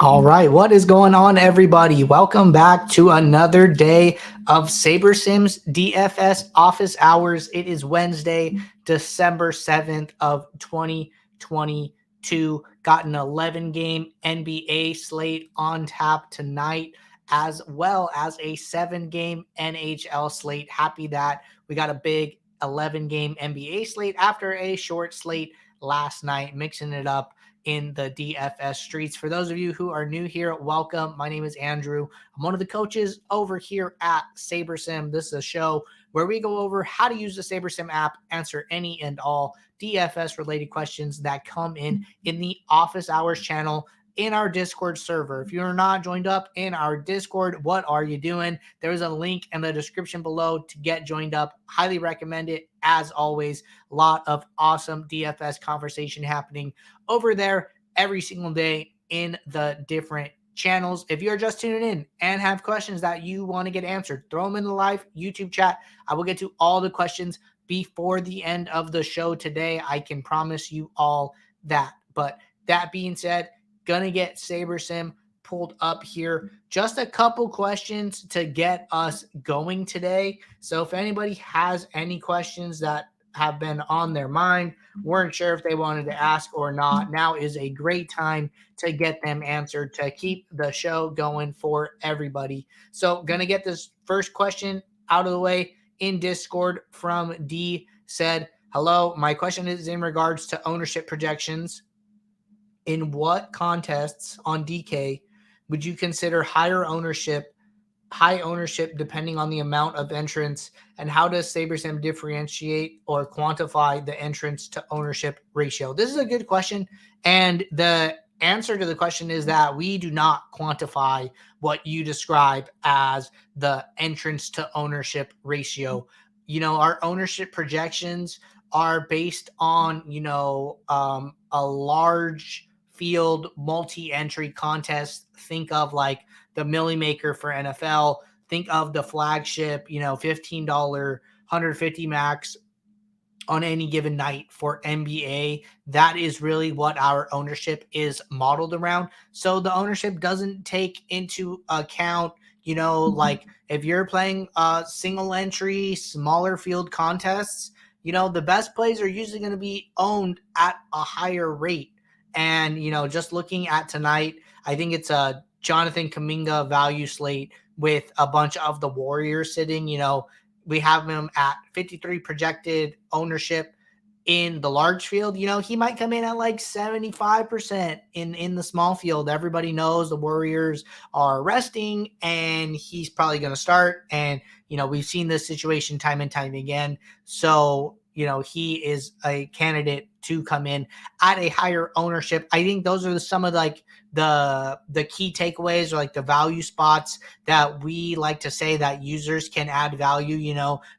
All right, what is going on, everybody? Welcome back to another day of SaberSim's DFS office hours. It is Wednesday, December 7th of 2022. Got an 11-game NBA slate on tap tonight, as well as a 7-game NHL slate. Happy that we got a big 11-game NBA slate after a short slate last night, mixing it up in the DFS streets. For those of you who are new here, welcome. My name is Andrew. I'm one of the coaches over here at SaberSim. This is a show where we go over how to use the SaberSim app, answer any and all DFS related questions that come in the office hours channel in our Discord server. If you're not joined up in our Discord, what are you doing? There's a link in the description below to get joined up. Highly recommend it. As always, a lot of awesome DFS conversation happening over there every single day in the different channels. If you're just tuning in and have questions that you want to get answered, throw them in the live YouTube chat. I will get to all the questions before the end of the show today. I can promise you all that. But that being said, gonna get SaberSim pulled up here. Just a couple questions to get us going today. So if anybody has any questions that have been on their mind, weren't sure if they wanted to ask or not, now is a great time to get them answered to keep the show going for everybody. So gonna get this first question out of the way in Discord from D. Said, hello, my question is in regards to ownership projections. In what contests on DK would you consider high ownership depending on the amount of entrants, and how does SaberSim differentiate or quantify the entrance to ownership ratio? This is a good question, and the answer to the question is that we do not quantify what you describe as the entrance to ownership ratio. Our ownership projections are based on, a large field multi-entry contest. Think of like the Millie Maker for NFL. Think of the flagship, $15, 150 max on any given night for NBA. That is really what our ownership is modeled around. So the ownership doesn't take into account, like if you're playing single entry, smaller field contests, the best plays are usually going to be owned at a higher rate. And, just looking at tonight, I think it's a Jonathan Kuminga value slate with a bunch of the Warriors sitting. We have him at 53 projected ownership in the large field. He might come in at like 75% in the small field. Everybody knows the Warriors are resting and he's probably going to start. And, we've seen this situation time and time again. So, he is a candidate to come in at a higher ownership. I think those are some of like the key takeaways, or like the value spots that we like to say that users can add value.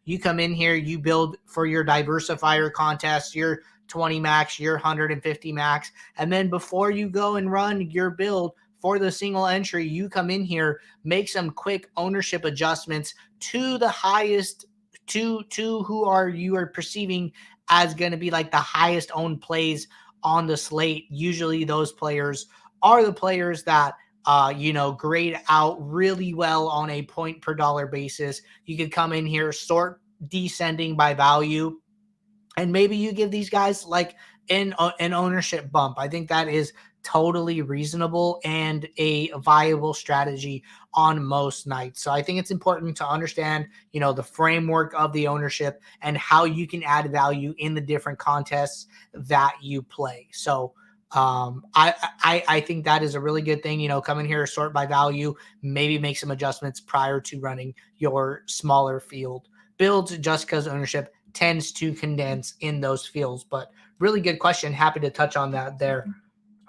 You come in here, you build for your diversifier contest, your 20 max, your 150 max, and then before you go and run your build for the single entry, you come in here, make some quick ownership adjustments to the highest, to who you are perceiving as going to be like the highest owned plays on the slate. Usually those players are the players that grade out really well on a point per dollar basis. You could come in here, sort descending by value, and maybe you give these guys like an ownership bump. I think that is totally reasonable and a viable strategy on most nights. So I think it's important to understand, the framework of the ownership and how you can add value in the different contests that you play. So I think that is a really good thing. Come in here, sort by value, maybe make some adjustments prior to running your smaller field builds, just because ownership tends to condense in those fields. But really good question. Happy to touch on that there.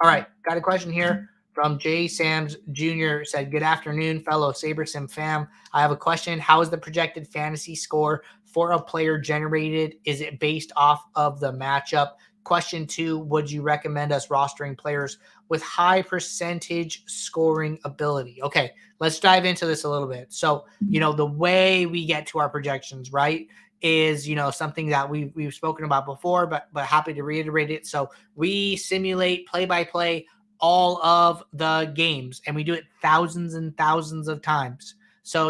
All right, got a question here from J. Sams Jr. Said, good afternoon, fellow SaberSim fam. I have a question. How is the projected fantasy score for a player generated? Is it based off of the matchup? Question 2, would you recommend us rostering players with high percentage scoring ability? Okay, let's dive into this a little bit. So, the way we get to our projections, right, is, something that we've spoken about before, but happy to reiterate it. So we simulate play-by-play all of the games, and we do it thousands and thousands of times. So,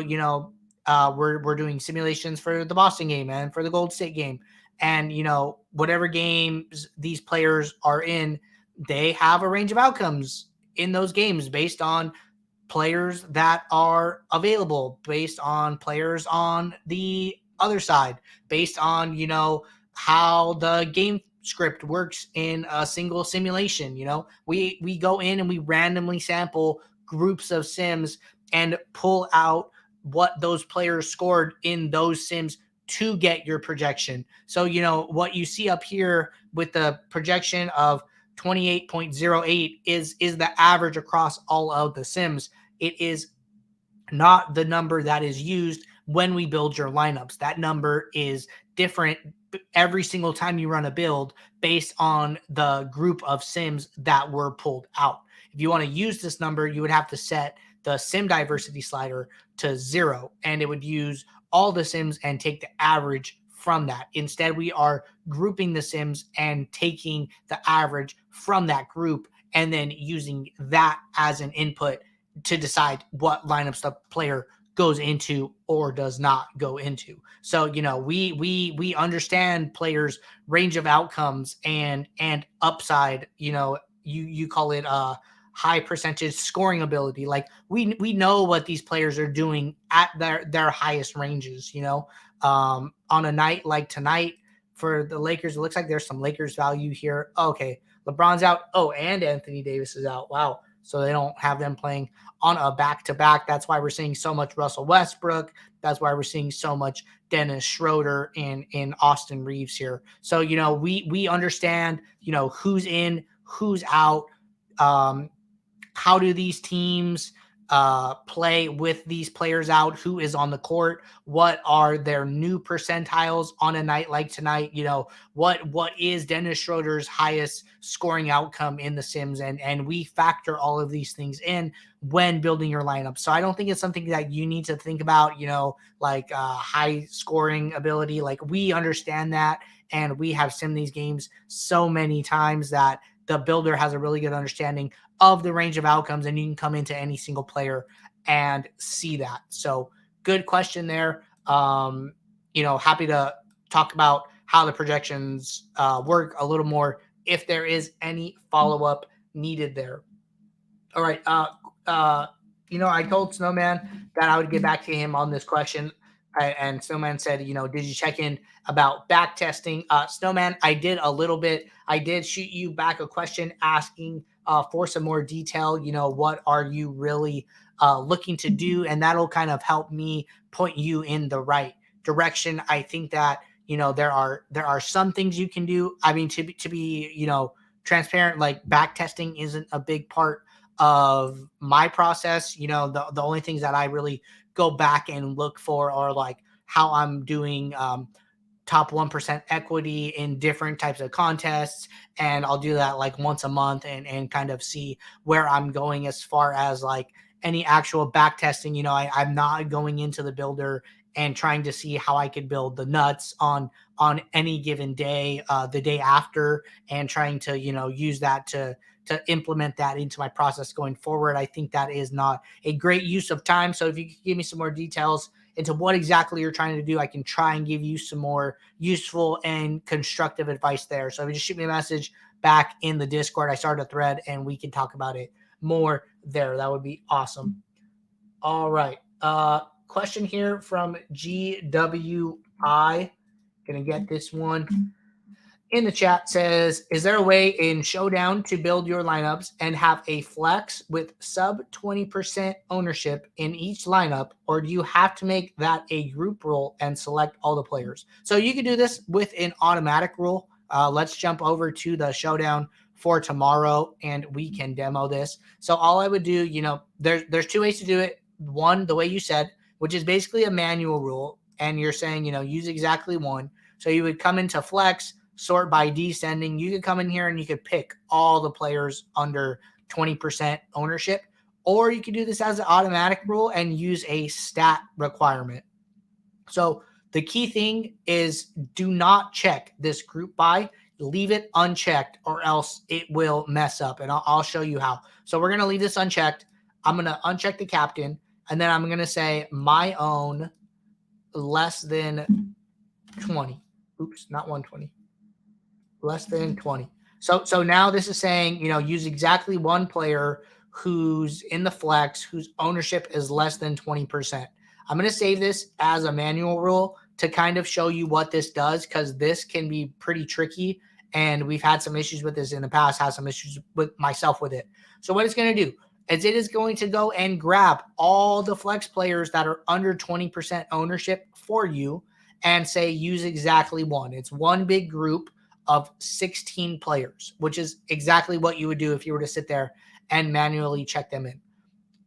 we're doing simulations for the Boston game and for the Gold State game. And, whatever games these players are in, they have a range of outcomes in those games based on players that are available, based on players on the other side, based on, how the game script works in a single simulation. We go in and we randomly sample groups of sims and pull out what those players scored in those sims to get your projection. So, what you see up here with the projection of 28.08 is the average across all of the sims. It is not the number that is used when we build your lineups. That number is different every single time you run a build based on the group of sims that were pulled out. If you want to use this number, you would have to set the sim diversity slider to 0, and it would use all the sims and take the average from that. Instead, we are grouping the sims and taking the average from that group and then using that as an input to decide what lineups the player goes into or does not go into. So, we understand players' range of outcomes and upside. You call it high percentage scoring ability. Like we know what these players are doing at their highest ranges. On a night like tonight for the Lakers, it looks like there's some Lakers value here. Okay, LeBron's out. Oh, and Anthony Davis is out. Wow. So they don't have them playing on a back-to-back. That's why we're seeing so much Russell Westbrook. That's why we're seeing so much Dennis Schroeder in Austin Reeves here. So, we understand, who's in, who's out. How do these teams play with these players out? Who is on the court? What are their new percentiles on a night like tonight? What is Dennis Schroeder's highest scoring outcome in the Sims? And we factor all of these things in when building your lineup. So I don't think it's something that you need to think about, like high scoring ability. Like we understand that, and we have sim these games so many times that the builder has a really good understanding of the range of outcomes, and you can come into any single player and see that. So good question there. Happy to talk about how the projections work a little more if there is any follow-up needed there. All right. I told Snowman that I would get back to him on this question. And Snowman said, did you check in about back testing? Snowman, I did a little bit. I did shoot you back a question asking for some more detail. What are you really looking to do? And that'll kind of help me point you in the right direction. I think that, there are some things you can do. I mean, to be, transparent, like back testing isn't a big part of my process. The only things that I really go back and look for are like how I'm doing top 1% equity in different types of contests. And I'll do that like once a month and kind of see where I'm going as far as like any actual back testing. I'm not going into the builder and trying to see how I could build the nuts on any given day, the day after, and trying to, use that to implement that into my process going forward. I think that is not a great use of time. So if you could give me some more details into what exactly you're trying to do, I can try and give you some more useful and constructive advice there. So if you just shoot me a message back in the Discord, I started a thread and we can talk about it more there. That would be awesome. All right. Question here from GWI. Gonna get this one in the chat. Says, is there a way in Showdown to build your lineups and have a flex with sub 20% ownership in each lineup, or do you have to make that a group rule and select all the players? So you can do this with an automatic rule. Let's jump over to the Showdown for tomorrow and we can demo this. So all I would do, there's two ways to do it. One, the way you said, which is basically a manual rule, and you're saying, use exactly one. So you would come into flex, sort by descending. You could come in here and you could pick all the players under 20% ownership, or you could do this as an automatic rule and use a stat requirement. So the key thing is do not check this group by. leave it unchecked or else it will mess up. And I'll show you how. So we're going to leave this unchecked. I'm going to uncheck the captain, and then I'm going to say my own less than 20. Oops, not 120. Less than 20. So now this is saying, use exactly one player who's in the flex, whose ownership is less than 20%. I'm going to save this as a manual rule to kind of show you what this does, because this can be pretty tricky. And we've had some issues with this in the past, had some issues with myself with it. So what it's going to do is it is going to go and grab all the flex players that are under 20% ownership for you and say use exactly one. It's one big group of 16 players, which is exactly what you would do if you were to sit there and manually check them in.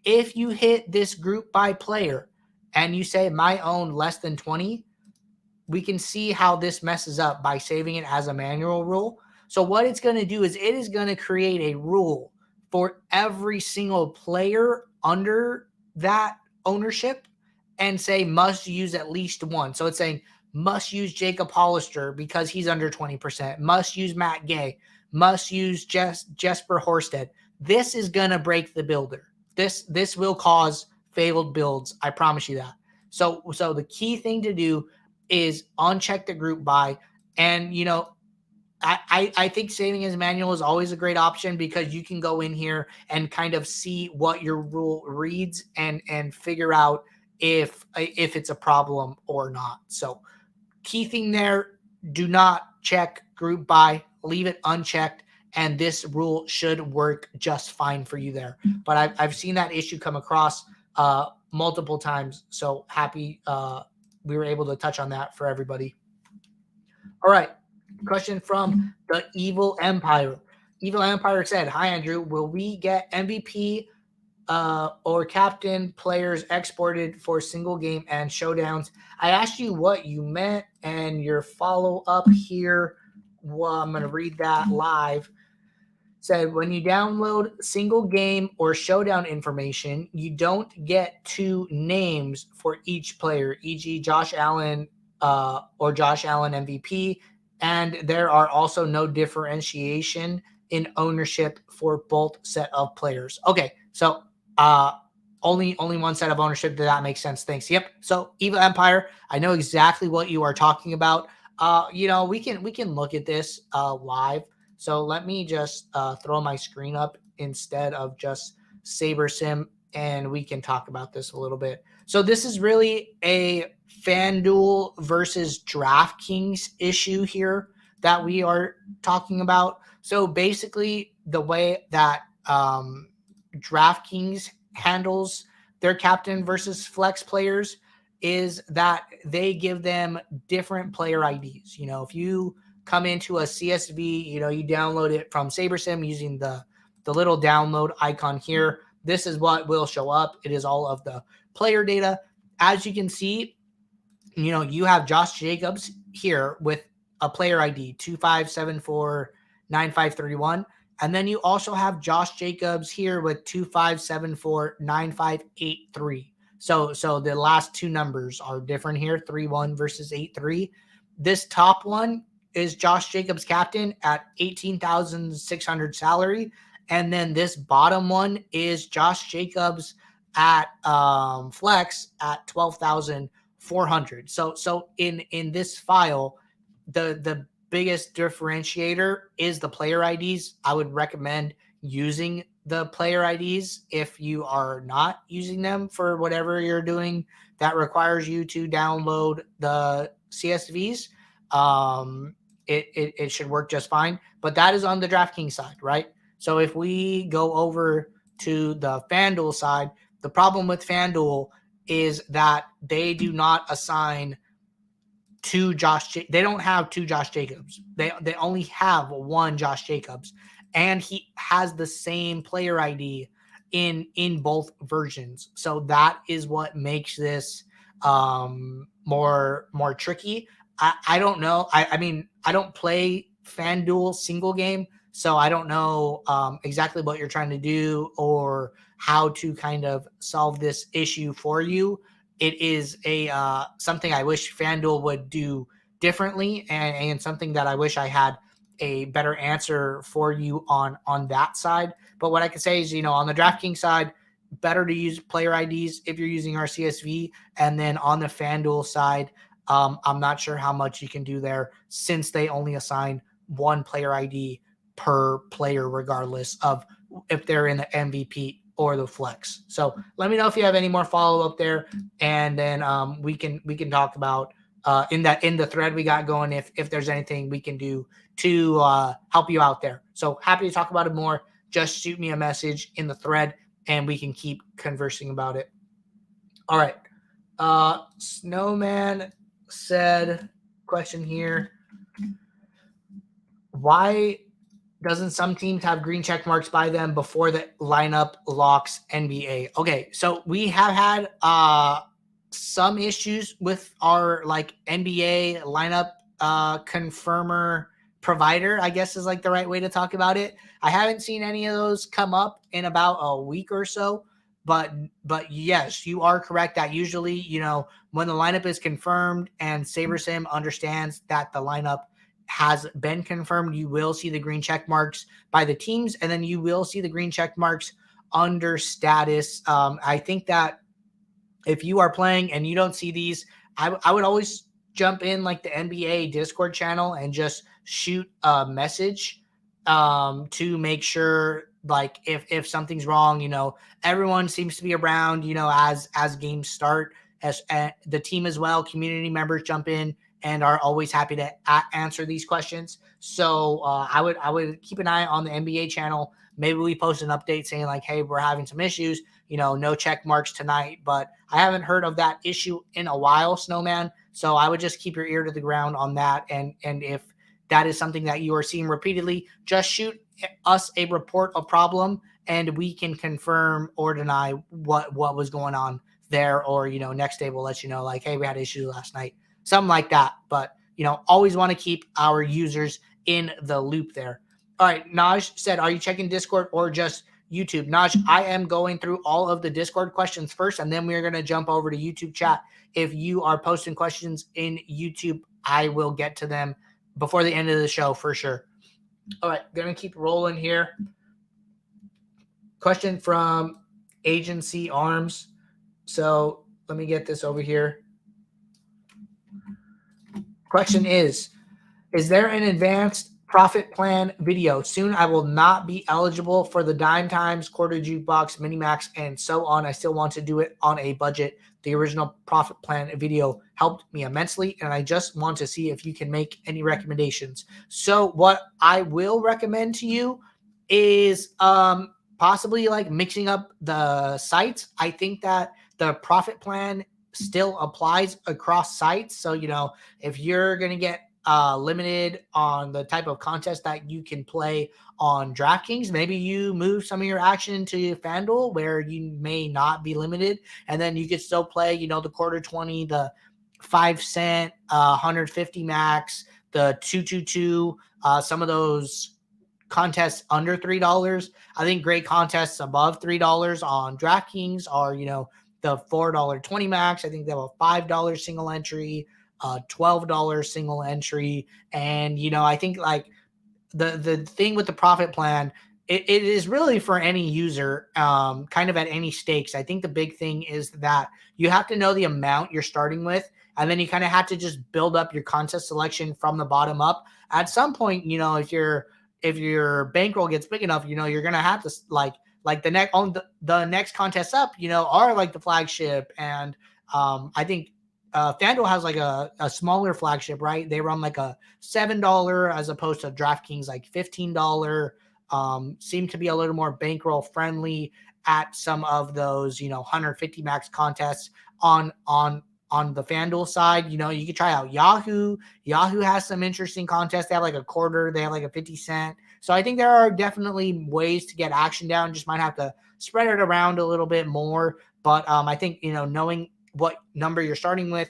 If you hit this group by player and you say my own less than 20, we can see how this messes up by saving it as a manual rule. So what it's going to do is it is going to create a rule for every single player under that ownership and say must use at least one. So it's saying must use Jacob Hollister because he's under 20%, must use Matt Gay, must use Jesper Horsted. This is going to break the builder. This will cause failed builds. I promise you that. So the key thing to do is uncheck the group by, and I think saving as manual is always a great option because you can go in here and kind of see what your rule reads and figure out if it's a problem or not. So key thing there, do not check group by, leave it unchecked, and this rule should work just fine for you there. But I've seen that issue come across multiple times, so happy we were able to touch on that for everybody. All right, question from the Evil Empire. Evil Empire said, hi, Andrew, will we get MVP or captain players exported for single game and showdowns? I asked you what you meant, and your follow-up here, well, I'm going to read that live. Said, when you download single game or showdown information, you don't get two names for each player, e.g. Josh Allen or Josh Allen MVP, and there are also no differentiation in ownership for both set of players. Okay, so only one set of ownership. That makes sense. Thanks. Yep. So Evil Empire, I know exactly what you are talking about. We can look at this live. So let me just throw my screen up instead of just SaberSim, and we can talk about this a little bit. So this is really a FanDuel versus DraftKings issue here that we are talking about. So basically the way that DraftKings handles their captain versus flex players is that they give them different player IDs. If you come into a CSV, you download it from SaberSim using the little download icon here. This is what will show up. It is all of the player data. As you can see, you have Josh Jacobs here with a player ID 25749531. And then you also have Josh Jacobs here with 25749583. So the last two numbers are different here, 31 versus 83. This top one is Josh Jacobs captain at 18,600 salary. And then this bottom one is Josh Jacobs at flex at 12,400. So in this file, the biggest differentiator is the player IDs. I would recommend using the player IDs if you are not using them for whatever you're doing that requires you to download the CSVs. It should work just fine. But that is on the DraftKings side, right? So if we go over to the FanDuel side, the problem with FanDuel is that they do not assign they don't have two Josh Jacobs. They only have one Josh Jacobs, and he has the same player ID in both versions. So that is what makes this more tricky. I don't know. I mean, I don't play FanDuel single game, so I don't know exactly what you're trying to do or how to kind of solve this issue for you. It is something I wish FanDuel would do differently, and something that I wish I had a better answer for you on that side. But what I can say is, on the DraftKings side, better to use player IDs if you're using our CSV. And then on the FanDuel side, I'm not sure how much you can do there since they only assign one player ID per player, regardless of if they're in the MVP or the flex. So let me know if you have any more follow up there, and then we can talk about in the thread we got going if there's anything we can do to help you out there. So happy to talk about it more. Just shoot me a message in the thread and we can keep conversing about it. All right. Snowman said, question here, why doesn't some teams have green check marks by them before the lineup locks NBA? Okay, so we have had some issues with our like NBA lineup confirmer provider, I guess is like the right way to talk about it. I haven't seen any of those come up in about a week or so, but yes, you are correct that usually, when the lineup is confirmed and SaberSim understands that the lineup has been confirmed, you will see the green check marks by the teams, and then you will see the green check marks under status. I think that if you are playing and you don't see these, I would always jump in like the NBA Discord channel and just shoot a message to make sure, like, if something's wrong, everyone seems to be around, as games start, as the team as well, community members jump in and are always happy to answer these questions. So I would keep an eye on the NBA channel. Maybe we post an update saying like, hey, we're having some issues, no check marks tonight, but I haven't heard of that issue in a while, Snowman. So I would just keep your ear to the ground on that. And if that is something that you are seeing repeatedly, just shoot us a report of problem and we can confirm or deny what was going on there. Or, next day we'll let you know like, hey, we had issues last night, something like that. But, always want to keep our users in the loop there. All right. Naj said, are you checking Discord or just YouTube? Naj, I am going through all of the Discord questions first, and then we're going to jump over to YouTube chat. If you are posting questions in YouTube, I will get to them before the end of the show for sure. All right. Going to keep rolling here. Question from Agency Arms. So let me get this over here. Question is there an advanced profit plan video? Soon I will not be eligible for the dime times, quarter jukebox, minimax, and so on. I still want to do it on a budget. The original profit plan video helped me immensely, and I just want to see if you can make any recommendations. So what I will recommend to you is possibly like mixing up the sites. I think that the profit plan still applies across sites. So, if you're going to get limited on the type of contest that you can play on DraftKings, maybe you move some of your action to FanDuel where you may not be limited, and then you could still play, the quarter 20, the 5 cent, 150 max, the 222, some of those contests under $3. I think great contests above $3 on DraftKings are, the $4.20 max. I think they have a $5 single entry, $12 single entry. And, I think like the thing with the profit plan, it is really for any user, kind of at any stakes. I think the big thing is that you have to know the amount you're starting with, and then you kind of have to just build up your contest selection from the bottom up. At some point, if your bankroll gets big enough, you're going to have to like the next contest up, are like the flagship. And I think FanDuel has like a smaller flagship, right? They run like a $7 as opposed to DraftKings like $15. Seem to be a little more bankroll friendly at some of those, 150 max contests on the FanDuel side. You could try out Yahoo. Yahoo has some interesting contests. They have like a quarter. They have like a 50 cent. So I think there are definitely ways to get action down. Just might have to spread it around a little bit more. But I think, knowing what number you're starting with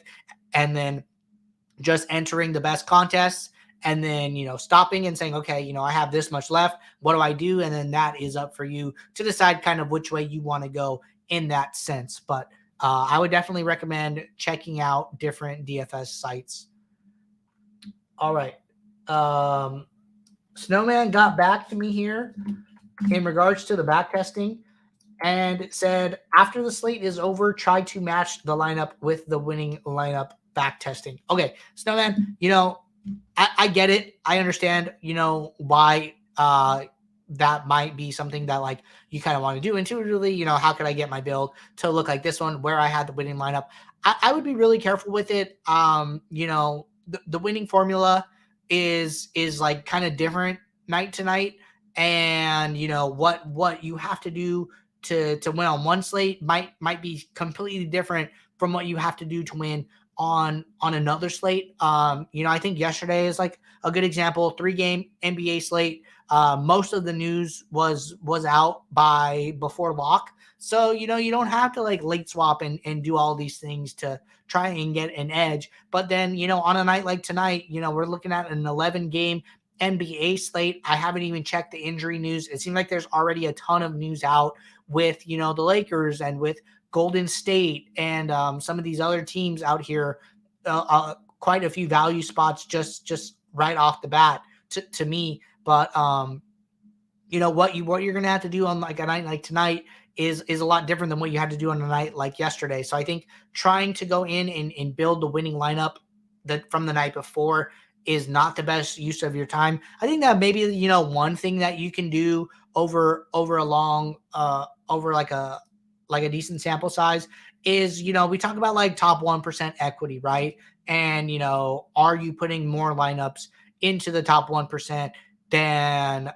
and then just entering the best contests and then, stopping and saying, okay, I have this much left. What do I do? And then that is up for you to decide kind of which way you want to go in that sense. But I would definitely recommend checking out different DFS sites. All right. Snowman got back to me here in regards to the back testing and said after the slate is over, try to match the lineup with the winning lineup back testing. Okay, Snowman, I get it. I understand, why that might be something that like you kind of want to do intuitively. How could I get my build to look like this one where I had the winning lineup? I would be really careful with it. The winning formula is like kind of different night to night, and what you have to do to win on one slate might be completely different from what you have to do to win on another slate. I think yesterday is like a good example. 3-game NBA slate. Most of the news was out by before lock. So, you don't have to like late swap and do all these things to try and get an edge. But then, on a night like tonight, we're looking at an 11-game NBA slate. I haven't even checked the injury news. It seems like there's already a ton of news out with, the Lakers and with Golden State and some of these other teams out here. Quite a few value spots just right off the bat to me. But what you're gonna have to do on like a night like tonight is a lot different than what you had to do on a night like yesterday. So I think trying to go in and build the winning lineup that from the night before is not the best use of your time. I think that maybe one thing that you can do over a long over like a decent sample size is we talk about like top 1% equity, right? And are you putting more lineups into the top 1% than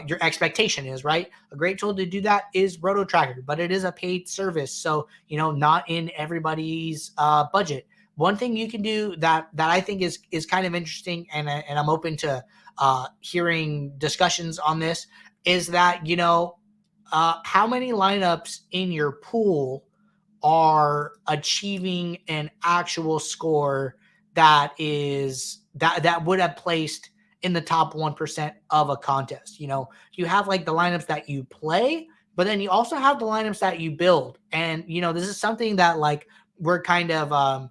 your expectation is, right? A great tool to do that is Roto Tracker, but it is a paid service, so not in everybody's budget. One thing you can do that I think is kind of interesting, and I'm open to hearing discussions on this, is that how many lineups in your pool are achieving an actual score that would have placed in the top 1% of a contest. You have like the lineups that you play, but then you also have the lineups that you build. And this is something that like we're kind of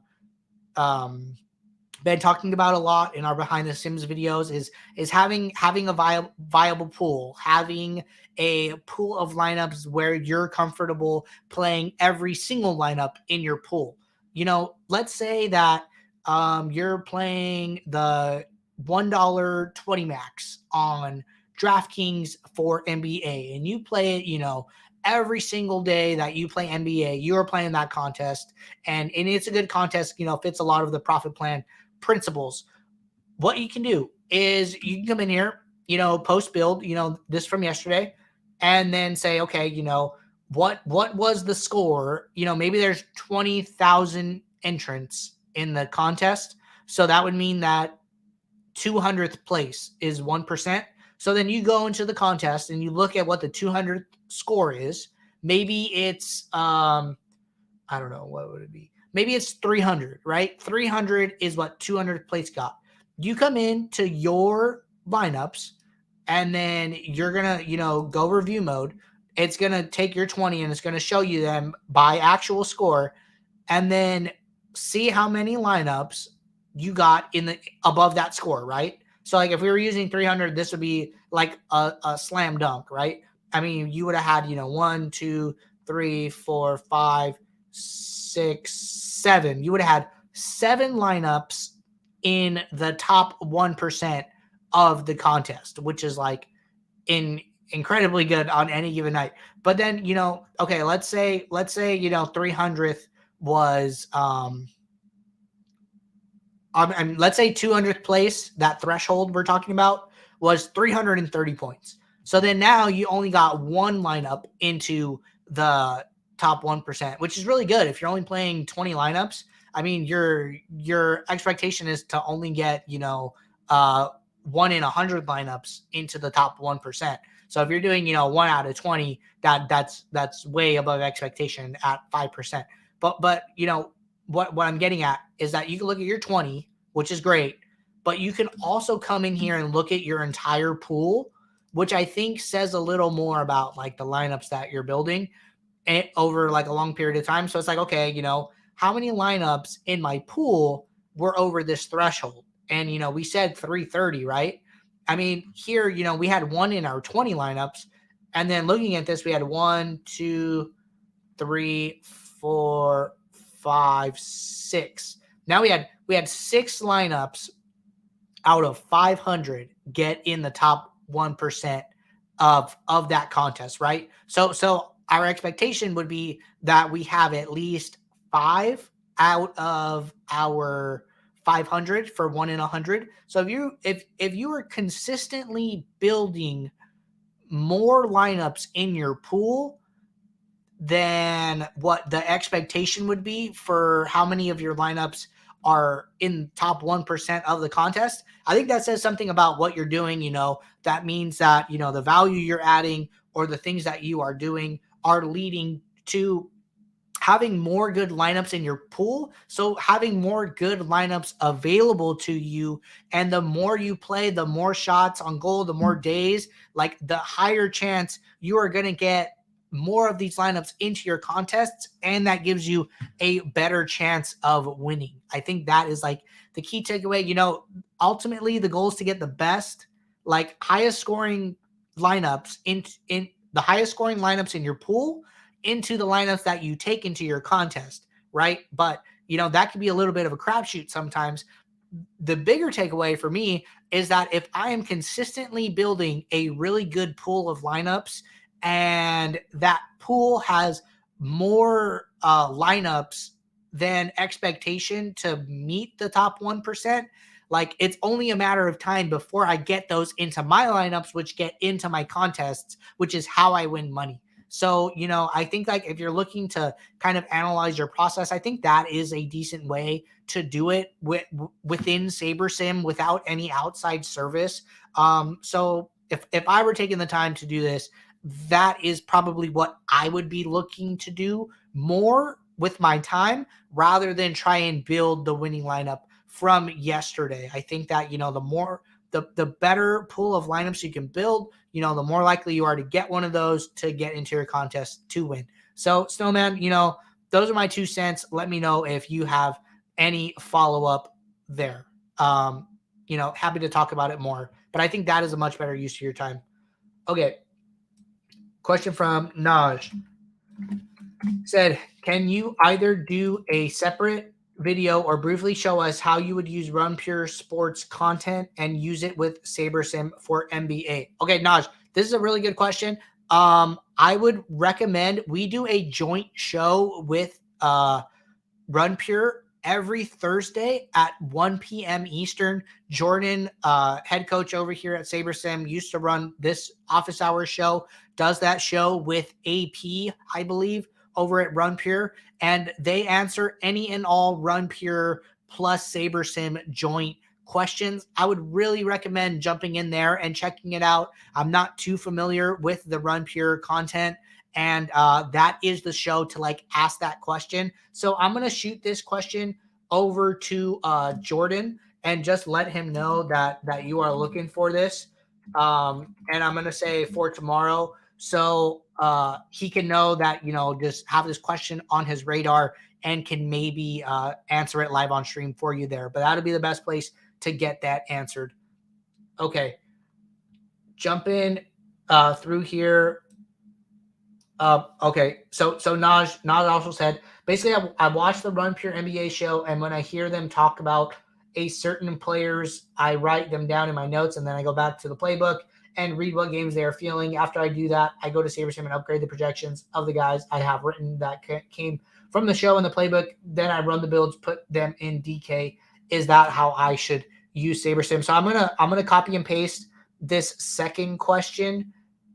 been talking about a lot in our behind the sims videos is having a viable pool, having a pool of lineups where you're comfortable playing every single lineup in your pool. Let's say that you're playing the $1.20 max on DraftKings for NBA, and you play it, every single day that you play NBA, you're playing that contest, and it's a good contest, fits a lot of the profit plan principles. What you can do is you can come in here, post build, this from yesterday, and then say, okay, what was the score? Maybe there's 20,000 entrants in the contest. So that would mean that 200th place is 1%. So then you go into the contest and you look at what the 200th score is. Maybe it's, I don't know, what would it be? Maybe it's 300, right? 300 is what 200th place got. You come into your lineups and then you're going to, go review mode. It's going to take your 20 and it's going to show you them by actual score, and then see how many lineups you got in the above that score, right? So like if we were using 300, this would be like a slam dunk, right? I mean, you would have had, 1, 2, 3, 4, 5, 6, 7. You would have had 7 lineups in the top 1% of the contest, which is like incredibly good on any given night. But then, okay, let's say 300th was let's say 200th place, that threshold we're talking about was 330 points. So then now you only got one lineup into the top 1%, which is really good. If you're only playing 20 lineups, I mean, your expectation is to only get, 1 in 100 lineups into the top 1%. So if you're doing, 1 out of 20, that's way above expectation at 5%. But what I'm getting at is that you can look at your 20, which is great, but you can also come in here and look at your entire pool, which I think says a little more about like the lineups that you're building over like a long period of time. So it's like, okay, how many lineups in my pool were over this threshold? And, we said 330, right? I mean, here, we had 1 in our 20 lineups. And then looking at this, we had 1, 2, 3, 4, 5, 6. Now we had 6 lineups out of 500 get in the top 1% of that contest, right? So our expectation would be that we have at least 5 out of our 500 for 1 in 100. So if you are consistently building more lineups in your pool than what the expectation would be for how many of your lineups are in top 1% of the contest, I think that says something about what you're doing. That means that, the value you're adding or the things that you are doing are leading to having more good lineups in your pool. So having more good lineups available to you, and the more you play, the more shots on goal, the more days, like the higher chance you are going to get more of these lineups into your contests, and that gives you a better chance of winning. I think that is like the key takeaway. Ultimately the goal is to get the best, like highest scoring lineups in the highest scoring lineups in your pool into the lineups that you take into your contest, right? But that could be a little bit of a crapshoot sometimes. The bigger takeaway for me is that if I am consistently building a really good pool of lineups, and that pool has more lineups than expectation to meet the top 1%, like it's only a matter of time before I get those into my lineups, which get into my contests, which is how I win money. So, I think like if you're looking to kind of analyze your process, I think that is a decent way to do it within SaberSim without any outside service. So if I were taking the time to do this, that is probably what I would be looking to do more with my time rather than try and build the winning lineup from yesterday. I think that, the better pool of lineups you can build, the more likely you are to get one of those to get into your contest to win. So Snowman, those are my 2 cents. Let me know if you have any follow-up there. Happy to talk about it more, but I think that is a much better use of your time. Okay. Question from Naj. Said, can you either do a separate video or briefly show us how you would use RunPure Sports content and use it with SaberSim for NBA? Okay, Naj, this is a really good question. I would recommend we do a joint show with RunPure every Thursday at 1 p.m. Eastern. Jordan, head coach over here at SaberSim, used to run this office hours show, does that show with AP, I believe, over at RunPure, and they answer any and all RunPure plus SaberSim joint questions. I would really recommend jumping in there and checking it out. I'm not too familiar with the RunPure content, and that is the show to like ask that question. So I'm going to shoot this question over to Jordan and just let him know that you are looking for this. And I'm going to say for tomorrow, so he can know that, just have this question on his radar and can maybe answer it live on stream for you there. But that'll be the best place to get that answered. Okay. Jump in through here. Okay. So Naj also said, basically I watched the RunPure NBA show, and when I hear them talk about a certain players, I write them down in my notes, and then I go back to the playbook and read what games they are feeling. After I do that, I go to SaberSim and upgrade the projections of the guys I have written that came from the show and the playbook. Then I run the builds, put them in DK. Is that how I should use SaberSim? So I'm gonna copy and paste this second question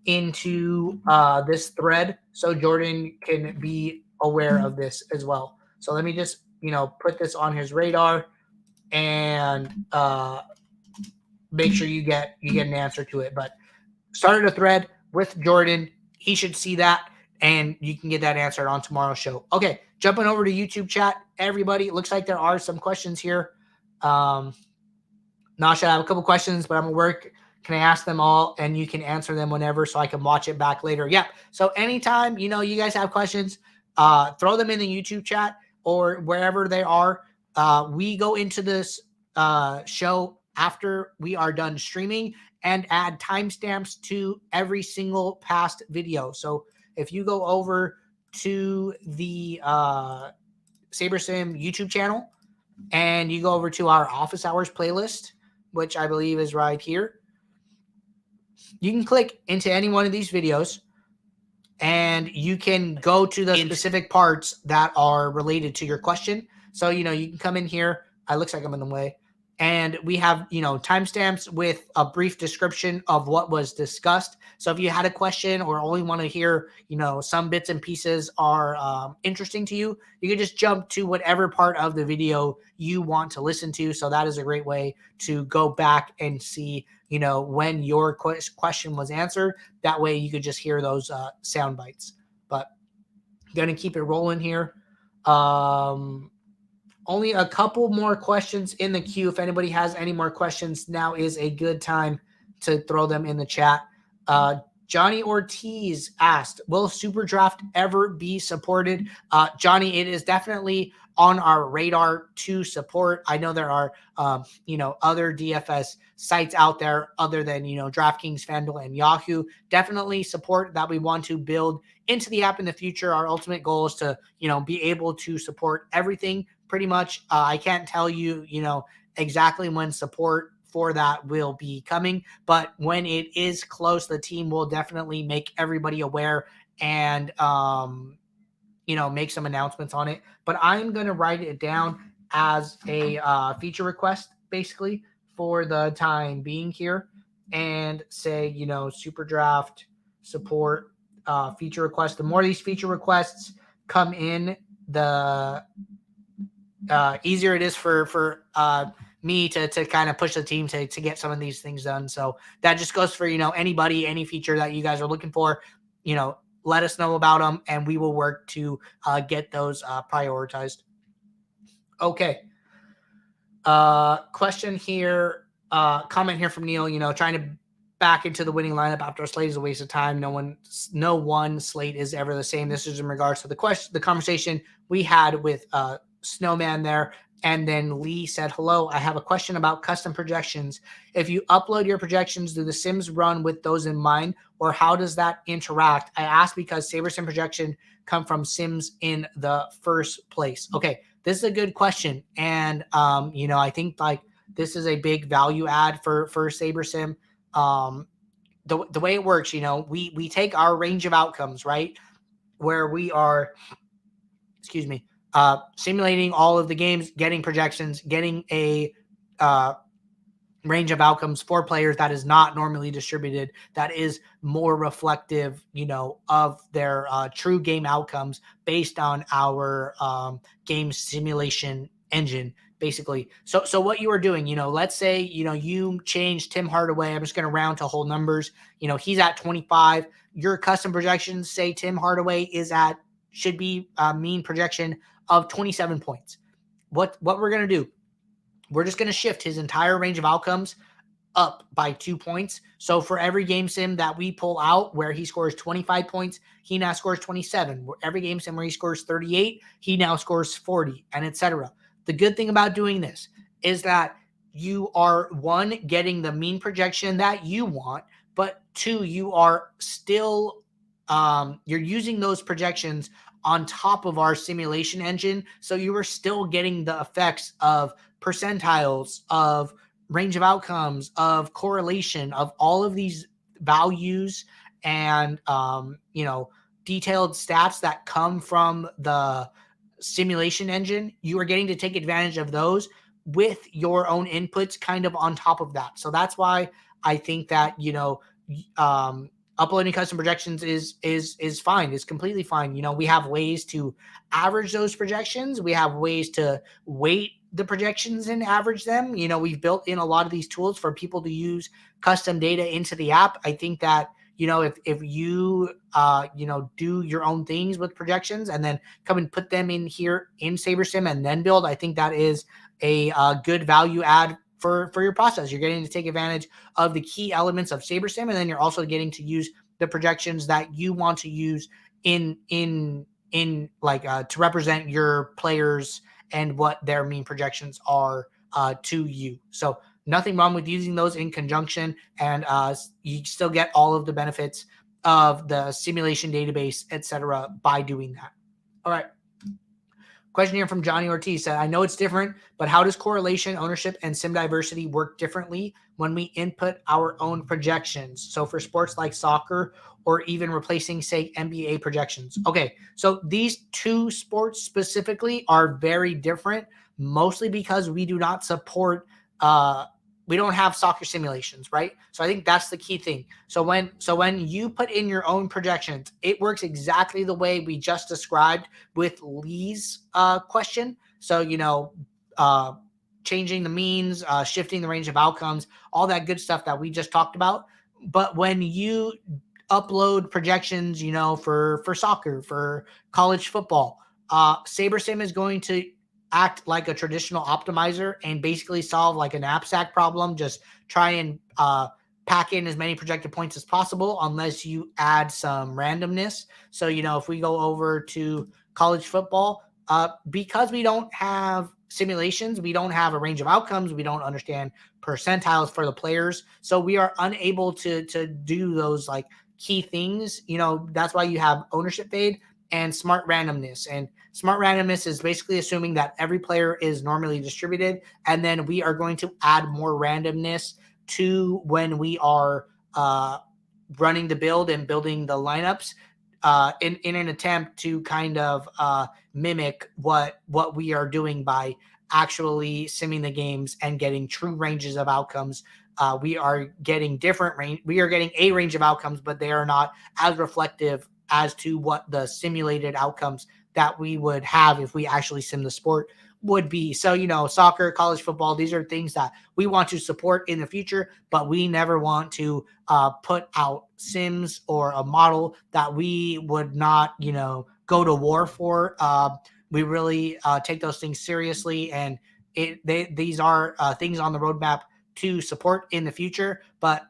into this thread so Jordan can be aware of this as well. So let me just put this on his radar and make sure you get an answer to it. But started a thread with Jordan. He should see that, and you can get that answered on tomorrow's show. Okay, jumping over to YouTube chat, everybody. It looks like there are some questions here. Nasha, I have a couple questions, but I'm at work. Can I ask them all? And you can answer them whenever so I can watch it back later. Yeah. So anytime, you guys have questions, throw them in the YouTube chat or wherever they are. We go into this show after we are done streaming, and add timestamps to every single past video. So if you go over to the SaberSim YouTube channel and you go over to our office hours playlist, which I believe is right here, you can click into any one of these videos and you can go to the specific parts that are related to your question. So, you can come in here. It looks like I'm in the way. And we have, timestamps with a brief description of what was discussed. So if you had a question or only want to hear, some bits and pieces are interesting to you, you can just jump to whatever part of the video you want to listen to. So that is a great way to go back and see, when your question was answered. That way you could just hear those sound bites. But I'm going to keep it rolling here. Only a couple more questions in the queue. If anybody has any more questions, now is a good time to throw them in the chat. Johnny Ortiz asked, will SuperDraft ever be supported? Johnny, it is definitely on our radar to support. I know there are, other DFS sites out there other than, DraftKings, FanDuel, and Yahoo. Definitely support that we want to build into the app in the future. Our ultimate goal is to, be able to support everything pretty much. I can't tell you, exactly when support for that will be coming, but when it is close, the team will definitely make everybody aware and, make some announcements on it. But I'm going to write it down as a feature request, basically, for the time being here, and say, SuperDraft support feature request. The more these feature requests come in, the easier it is for me to kind of push the team to get some of these things done. So that just goes for, anybody, any feature that you guys are looking for, let us know about them and we will work to get those prioritized. Okay. Question here, comment here from Neil, trying to back into the winning lineup after a slate is a waste of time. No one slate is ever the same. This is in regards to the conversation we had with Snowman there. And then Lee said, hello, I have a question about custom projections. If you upload your projections, do the Sims run with those in mind, or how does that interact? I asked because SaberSim projection come from Sims in the first place. Okay, this is a good question. And, I think this is a big value add for SaberSim. The way it works, we take our range of outcomes, right? Where we are, simulating all of the games, getting projections, getting a range of outcomes for players that is not normally distributed, that is more reflective, of their true game outcomes based on our game simulation engine, basically. So what you are doing, let's say, you change Tim Hardaway. I'm just going to round to whole numbers. He's at 25. Your custom projections say Tim Hardaway should be a mean projection of 27 points. What we're going to do, we're just going to shift his entire range of outcomes up by 2 points. So for every game sim that we pull out where he scores 25 points, he now scores 27. Every game sim where he scores 38, he now scores 40, and etc. The good thing about doing this is that you are, one, getting the mean projection that you want, but two, you are still you're using those projections on top of our simulation engine. So you are still getting the effects of percentiles, of range of outcomes, of correlation, of all of these values and, detailed stats that come from the simulation engine. You are getting to take advantage of those with your own inputs kind of on top of that. So that's why I think that, uploading custom projections is fine. It's completely fine. We have ways to average those projections. We have ways to weight the projections and average them. We've built in a lot of these tools for people to use custom data into the app. I think that, if you, do your own things with projections and then come and put them in here in SaberSim and then build, I think that is a good value add for your process. You're getting to take advantage of the key elements of SaberSim, and then you're also getting to use the projections that you want to use to represent your players and what their mean projections are to you. So nothing wrong with using those in conjunction, and you still get all of the benefits of the simulation database, etc., by doing that. All right. Question here from Johnny Ortiz said, I know it's different, but how does correlation, ownership, and sim diversity work differently when we input our own projections? So for sports like soccer, or even replacing, say, NBA projections. Okay, so these two sports specifically are very different, mostly because we do not support we don't have soccer simulations, right? So I think that's the key thing. So when you put in your own projections, it works exactly the way we just described with Lee's question. So changing the means, shifting the range of outcomes, all that good stuff that we just talked about. But when you upload projections, for soccer, for college football, SaberSim is going to act like a traditional optimizer and basically solve like a knapsack problem. Just try and pack in as many projected points as possible, unless you add some randomness. So, if we go over to college football, because we don't have simulations, we don't have a range of outcomes, we don't understand percentiles for the players, so we are unable to do those like key things. That's why you have ownership fade and smart randomness. And smart randomness is basically assuming that every player is normally distributed, and then we are going to add more randomness to when we are running the build and building the lineups in an attempt to kind of mimic what we are doing by actually simming the games and getting true ranges of outcomes. We are getting different range. We are getting a range of outcomes, but they are not as reflective as to what the simulated outcomes that we would have if we actually sim the sport would be. So, soccer, college football, these are things that we want to support in the future, but we never want to put out sims or a model that we would not, go to war for. We really take those things seriously, and these are things on the roadmap to support in the future. But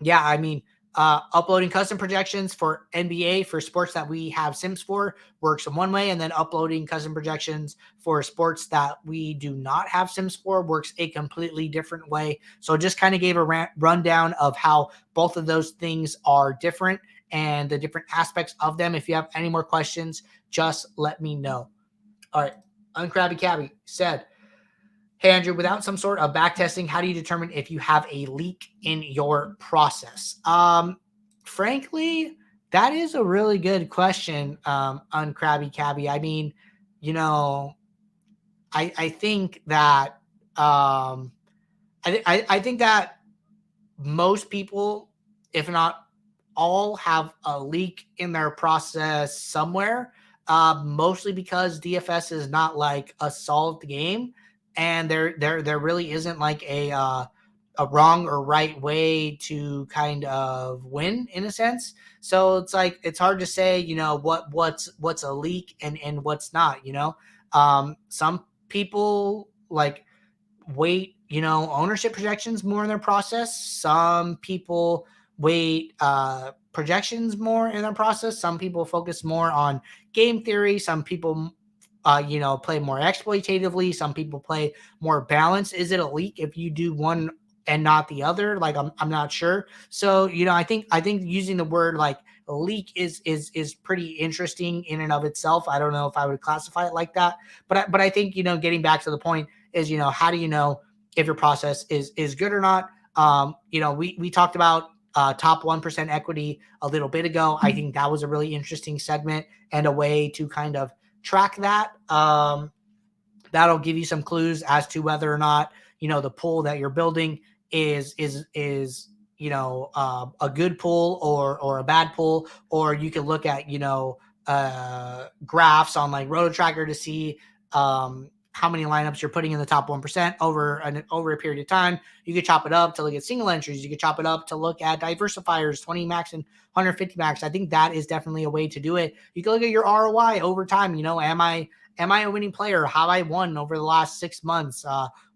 yeah, I mean, uploading custom projections for NBA for sports that we have sims for works in one way, and then uploading custom projections for sports that we do not have sims for works a completely different way. So just kind of gave a rundown of how both of those things are different and the different aspects of them. If you have any more questions, just let me know. All right. Uncrabby Cabby said, hey, Andrew, without some sort of back testing, how do you determine if you have a leak in your process? Frankly, that is a really good question, on Krabby Cabby. I mean, I think that I think that most people, if not all, have a leak in their process somewhere. Mostly because DFS is not like a solved game, and there really isn't like a wrong or right way to kind of win, in a sense. So it's like it's hard to say, what's a leak and what's not. Some people like weight, ownership projections more in their process. Some people weight projections more in their process. Some people focus more on game theory. Some people, play more exploitatively. Some people play more balanced. Is it a leak if you do one and not the other? Like, I'm not sure. So, I think using the word like leak is pretty interesting in and of itself. I don't know if I would classify it like that, but I think, getting back to the point is, how do you know if your process is good or not? We talked about top 1% equity a little bit ago. I think that was a really interesting segment and a way to kind of track that. That'll give you some clues as to whether or not, the pool that you're building is a good pool or a bad pool. Or you can look at, graphs on like RotoTracker to see how many lineups you're putting in the top 1% over a period of time. You could chop it up to look at single entries. You could chop it up to look at diversifiers, 20 max and 150 max. I think that is definitely a way to do it. You can look at your ROI over time. Am I a winning player? Have I won over the last 6 months?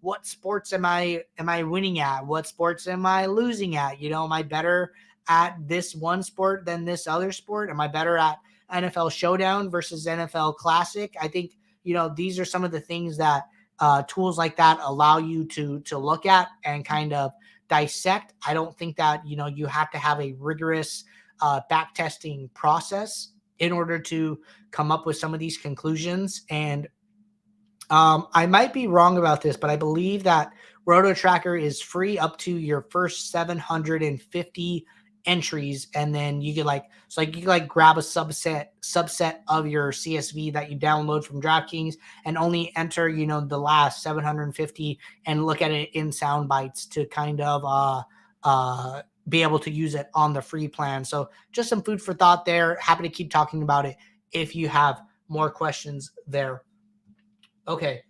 What sports am I winning at? What sports am I losing at? Am I better at this one sport than this other sport? Am I better at NFL Showdown versus NFL Classic? I think, these are some of the things that tools like that allow you to look at and kind of dissect. I don't think that you have to have a rigorous back testing process in order to come up with some of these conclusions. And I might be wrong about this, but I believe that Roto Tracker is free up to your first 750 entries, and then you can grab a subset of your CSV that you download from DraftKings and only enter the last 750 and look at it in sound bites to kind of be able to use it on the free plan. So just some food for thought there. Happy to keep talking about it if you have more questions there. Okay.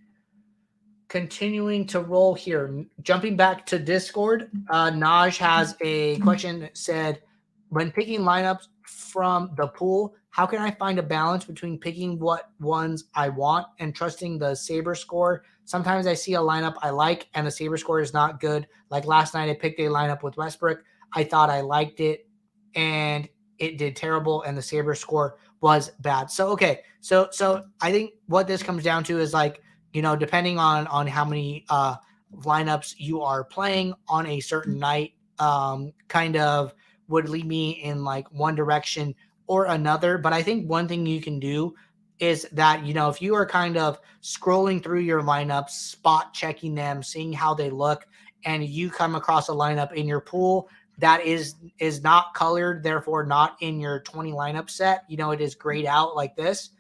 Continuing to roll here. Jumping back to Discord, Naj has a question that said, when picking lineups from the pool, how can I find a balance between picking what ones I want and trusting the Saber score? Sometimes I see a lineup I like and the Saber score is not good. Like last night, I picked a lineup with Westbrook. I thought I liked it and it did terrible and the Saber score was bad. So, okay. So I think what this comes down to is like, depending on how many lineups you are playing on a certain night, kind of would lead me in like one direction or another. But I think one thing you can do is that, if you are kind of scrolling through your lineups, spot checking them, seeing how they look, and you come across a lineup in your pool that is not colored, therefore not in your 20 lineup set, it is grayed out like this.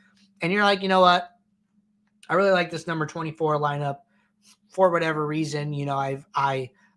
And you're like, you know what? I really like this number 24 lineup for whatever reason.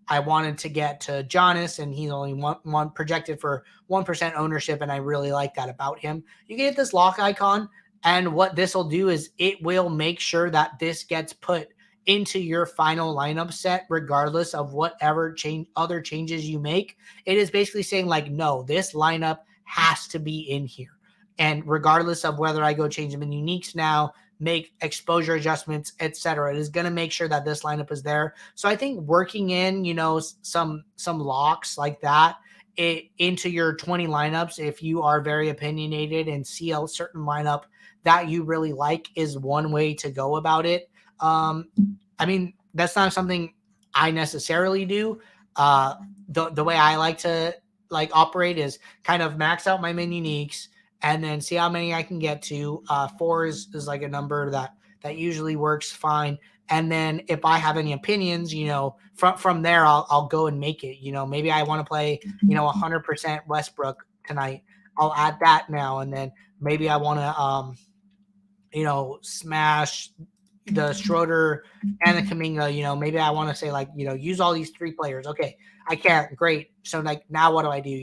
I wanted to get to Giannis, and he's only one projected for 1% ownership, and I really like that about him. You can hit this lock icon, and what this will do is it will make sure that this gets put into your final lineup set, regardless of whatever other changes you make. It is basically saying like, no, this lineup has to be in here. And regardless of whether I go change them in uniques now, make exposure adjustments, etc., it is going to make sure that this lineup is there. So I think working in, some locks like that into your 20 lineups, if you are very opinionated and see a certain lineup that you really like, is one way to go about it. I mean, that's not something I necessarily do. The way I like to operate is kind of max out my min uniques and then see how many I can get to. 4 is like a number that usually works fine. And then if I have any opinions, from there, I'll go and make it. Maybe I want to play, 100% Westbrook tonight. I'll add that now. And then maybe I want to, smash the Schroeder and the Kuminga. Maybe I want to say use all these 3 players. Okay, I can't. Great. So now what do I do?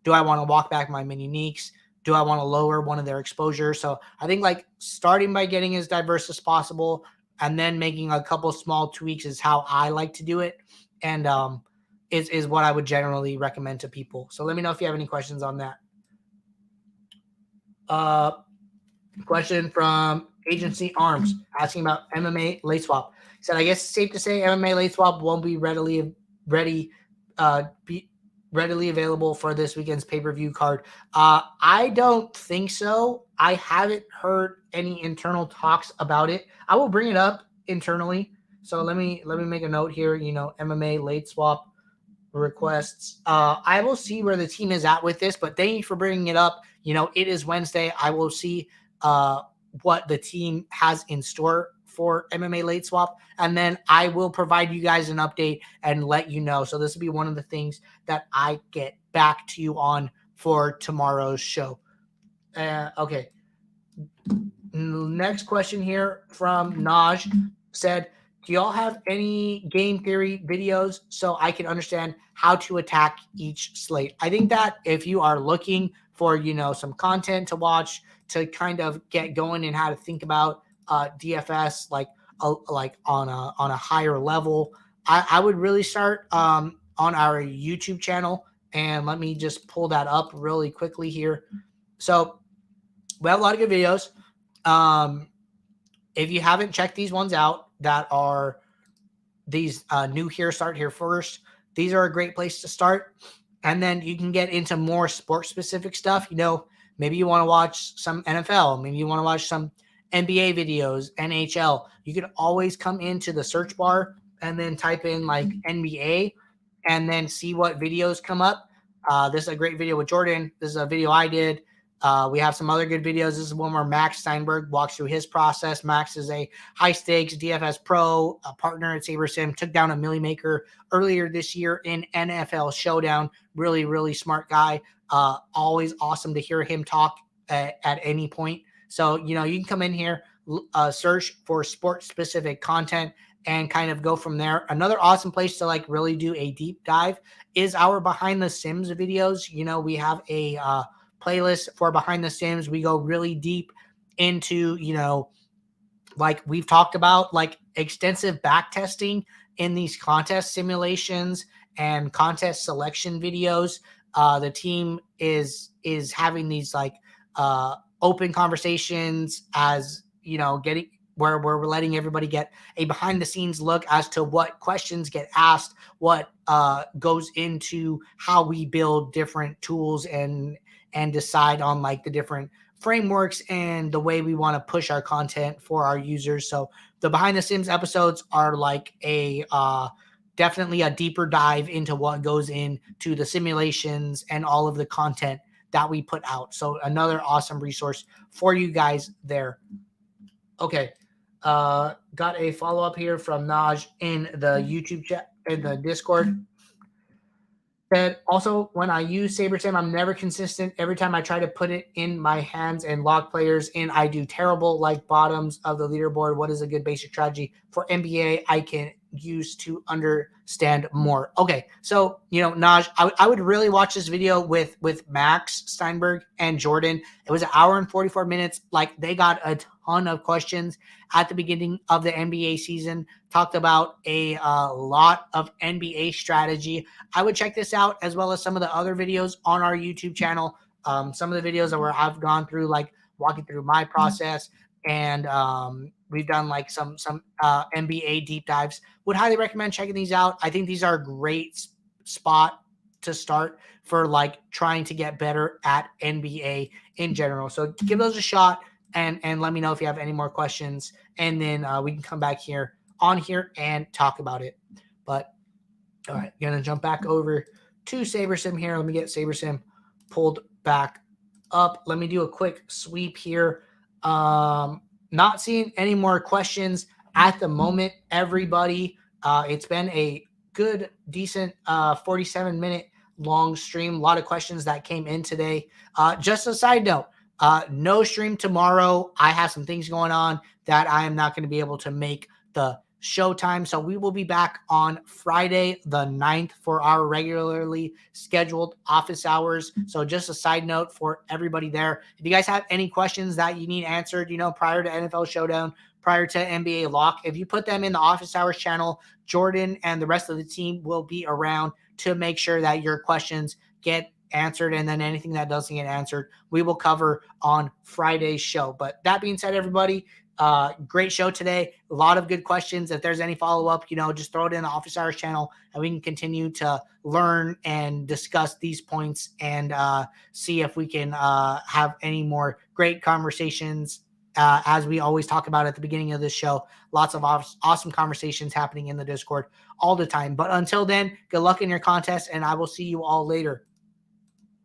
Do I want to walk back my min uniques? Do I want to lower one of their exposure? So I think starting by getting as diverse as possible and then making a couple small tweaks is how I like to do it. And is what I would generally recommend to people. So let me know if you have any questions on that. Question from Agency Arms asking about MMA late swap. He said, I guess it's safe to say MMA late swap won't be readily available for this weekend's pay-per-view card. I don't think so. I haven't heard any internal talks about it. I will bring it up internally. So let me make a note here. MMA late swap requests. I will see where the team is at with this, but thank you for bringing it up. It is Wednesday. I will see what the team has in store for MMA late swap, and then I will provide you guys an update and let you know. So this will be one of the things that I get back to you on for tomorrow's show. Okay. Next question here from Naj said, do y'all have any game theory videos so I can understand how to attack each slate? I think that if you are looking for, some content to watch to kind of get going and how to think about DFS on a higher level, I would really start on our YouTube channel. And let me just pull that up really quickly here. So we have a lot of good videos. If you haven't checked these ones out that are these new here, start here first. These are a great place to start. And then you can get into more sport specific stuff. Maybe you want to watch some NFL. Maybe you want to watch some NBA videos, NHL, you can always come into the search bar and then type in like NBA and then see what videos come up. This is a great video with Jordan. This is a video I did. We have some other good videos. This is one where Max Steinberg walks through his process. Max is a high stakes DFS pro, a partner at SaberSim, took down a Millie Maker earlier this year in NFL Showdown. Really, really smart guy. Always awesome to hear him talk at any point. So, you can come in here, search for sports specific content and kind of go from there. Another awesome place to like really do a deep dive is our behind the Sims videos. We have a playlist for behind the Sims. We go really deep into, like we've talked about, like extensive back testing in these contest simulations and contest selection videos. The team is having these like open conversations as getting where we're letting everybody get a behind the scenes look as to what questions get asked, what goes into how we build different tools and decide on like the different frameworks and the way we want to push our content for our users. So the behind the Sims episodes are like a definitely a deeper dive into what goes into the simulations and all of the content that we put out. So another awesome resource for you guys there. Okay. Got a follow-up here from Naj in the YouTube chat, in the Discord. Said, also, when I use SaberSim, I'm never consistent. Every time I try to put it in my hands and log players in, I do terrible, like bottoms of the leaderboard. What is a good basic strategy for NBA I can use to understand more? Okay, so, Naj, I would really watch this video with Max Steinberg and Jordan. It was an hour and 44 minutes. Like, they got a ton of questions at the beginning of the NBA season, talked about a lot of NBA strategy. I would check this out as well as some of the other videos on our YouTube channel. Some of the videos where I've gone through, like walking through my process, and we've done like some NBA deep dives. Would highly recommend checking these out. I think these are a great spot to start for like trying to get better at NBA in general. So give those a shot and let me know if you have any more questions, and then we can come back on here and talk about it. But all right, gonna jump back over to SaberSim here. Let me get SaberSim pulled back up. Let me do a quick sweep here. Not seeing any more questions at the moment, everybody. It's been a good, decent 47-minute long stream. A lot of questions that came in today. Just a side note, no stream tomorrow. I have some things going on that I am not going to be able to make the showtime. So we will be back on Friday the 9th for our regularly scheduled office hours. So just a side note for everybody there. If you guys have any questions that you need answered, prior to NFL Showdown, prior to NBA Lock, if you put them in the office hours channel, Jordan and the rest of the team will be around to make sure that your questions get answered, and then anything that doesn't get answered, we will cover on Friday's show. But that being said, everybody, great show today. A lot of good questions. If there's any follow-up, just throw it in the office hours channel and we can continue to learn and discuss these points and see if we can have any more great conversations. As we always talk about at the beginning of this show, lots of awesome conversations happening in the Discord all the time. But until then, good luck in your contest, and I will see you all later.